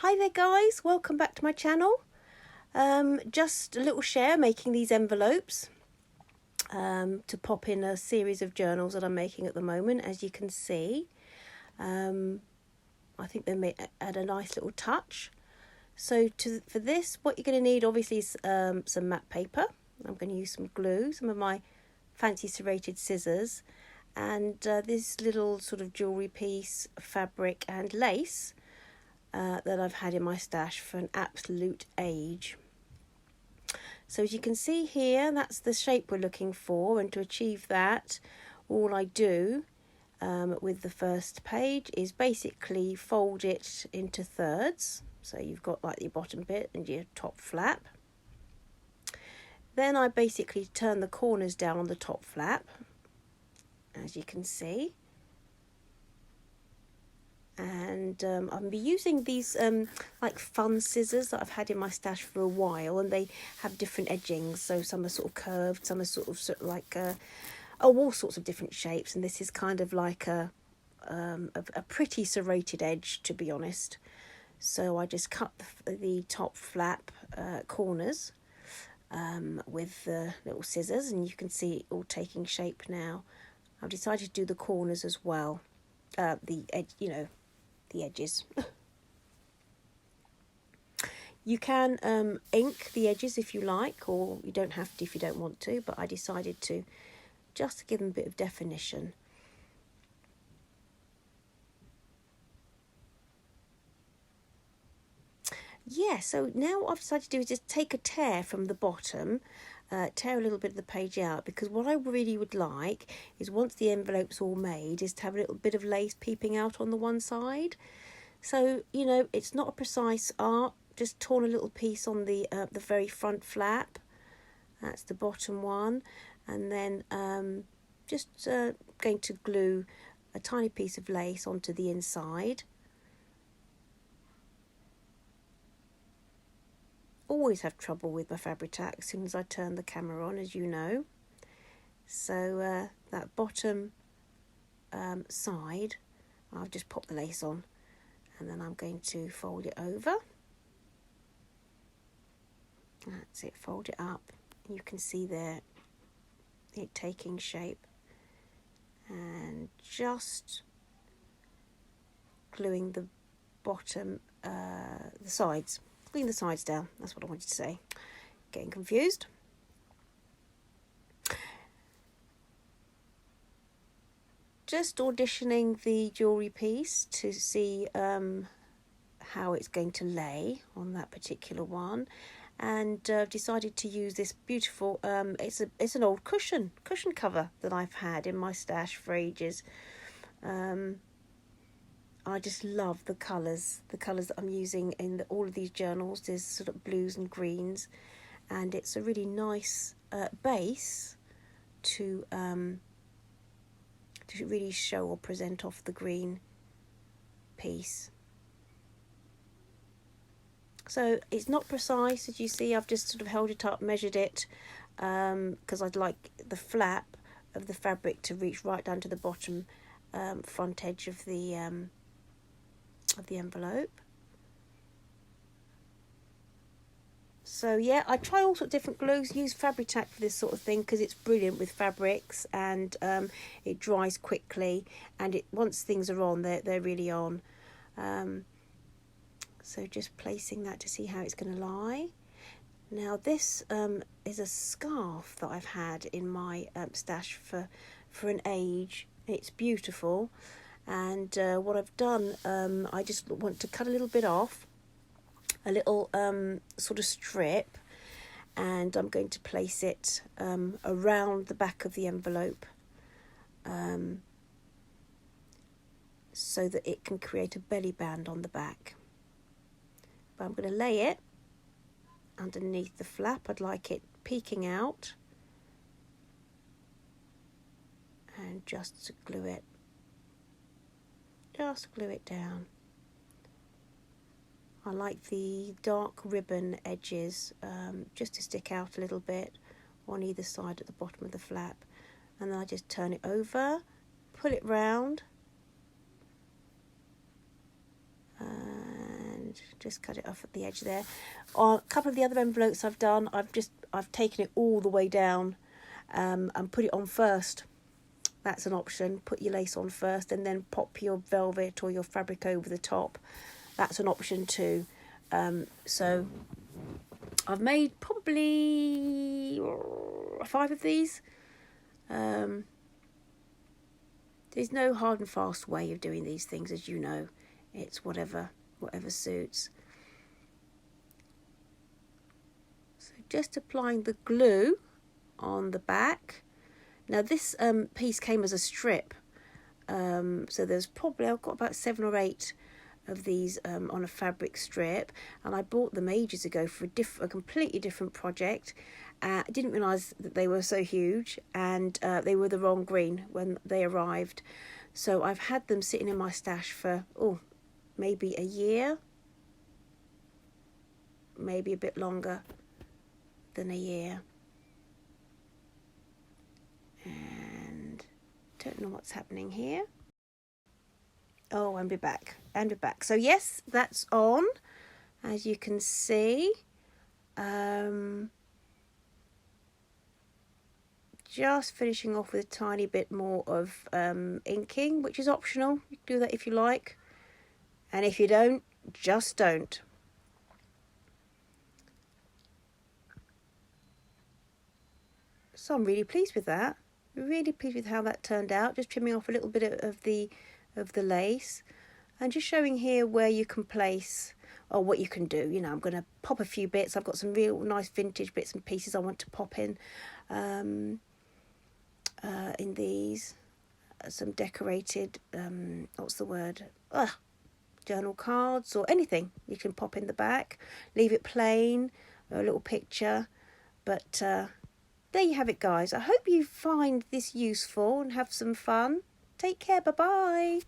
Hi there guys, welcome back to my channel. Just a little share making these envelopes to pop in a series of journals that I'm making at the moment. As you can see, I think they add a nice little touch. So for this, what you're going to need obviously is some matte paper. I'm going to use some glue, some of my fancy serrated scissors, and this little sort of jewellery piece, fabric and lace that I've had in my stash for an absolute age. So as you can see here, that's the shape we're looking for, and to achieve that, all I do with the first page is basically fold it into thirds. So you've got like your bottom bit and your top flap. Then I basically turn the corners down on the top flap, as you can see. And I'll be using these like fun scissors that I've had in my stash for a while, and they have different edgings. So some are sort of curved, some are sort of like all sorts of different shapes. And this is kind of like a pretty serrated edge, to be honest. So I just cut the top flap corners with the little scissors, and you can see it all taking shape now. I've decided to do the corners as well, the edge, the edges. You can ink the edges if you like, or you don't have to if you don't want to, but I decided to, just to give them a bit of definition. Yeah, so now what I've decided to do is just take a tear from the bottom, tear a little bit of the page out, because what I really would like is, once the envelope's all made, is to have a little bit of lace peeping out on the one side. So, it's not a precise art, just torn a little piece on the very front flap. That's the bottom one. And then just going to glue a tiny piece of lace onto the inside. Always have trouble with my Fabri-Tac as soon as I turn the camera on, as you know. So that bottom side, I've just popped the lace on, and then I'm going to fold it over. That's it, fold it up. You can see there it taking shape, and just gluing the bottom, the sides. Gluing the sides down, that's what I wanted to say. Getting confused. Just auditioning the jewellery piece to see how it's going to lay on that particular one, and decided to use this beautiful, it's an old cushion cover that I've had in my stash for ages. I just love the colours that I'm using in all of these journals. There's sort of blues and greens, and it's a really nice base to really show or present off the green piece. So it's not precise, as you see. I've just sort of held it up, measured it, because I'd like the flap of the fabric to reach right down to the bottom front edge of the envelope. So yeah, I try all sorts of different glues. Use Fabri-Tac for this sort of thing because it's brilliant with fabrics, and it dries quickly, and once things are on, they're really on. So just placing that to see how it's going to lie. Now this is a scarf that I've had in my stash for an age. It's beautiful. And what I've done, I just want to cut a little bit off, a little sort of strip, and I'm going to place it around the back of the envelope, so that it can create a belly band on the back. But I'm going to lay it underneath the flap. I'd like it peeking out, and just glue it. Just glue it down. I like the dark ribbon edges just to stick out a little bit on either side at the bottom of the flap. And then I just turn it over, pull it round, and just cut it off at the edge there. On a couple of the other envelopes I've done, I've taken it all the way down and put it on first. That's an option. Put your lace on first and then pop your velvet or your fabric over the top. That's an option too. So I've made probably 5 of these. There's no hard and fast way of doing these things, as you know. It's whatever suits. So just applying the glue on the back. Now this piece came as a strip. So there's probably, I've got about 7 or 8 of these on a fabric strip, and I bought them ages ago for a completely different project. I didn't realise that they were so huge, and they were the wrong green when they arrived. So I've had them sitting in my stash for maybe a year, maybe a bit longer than a year, and don't know what's happening here. Oh, and we're back. So yes, that's on, as you can see. Just finishing off with a tiny bit more of inking, which is optional. You can do that if you like, and if you don't, just don't. So I'm really pleased with that. Really pleased with how that turned out. Just trimming off a little bit of the lace, and just showing here where you can place, or what you can do. You know, I'm going to pop a few bits. I've got some real nice vintage bits and pieces I want to pop in these. Some decorated, what's the word? Journal cards or anything you can pop in the back. Leave it plain, or a little picture. But there you have it, guys. I hope you find this useful and have some fun. Take care. Bye-bye.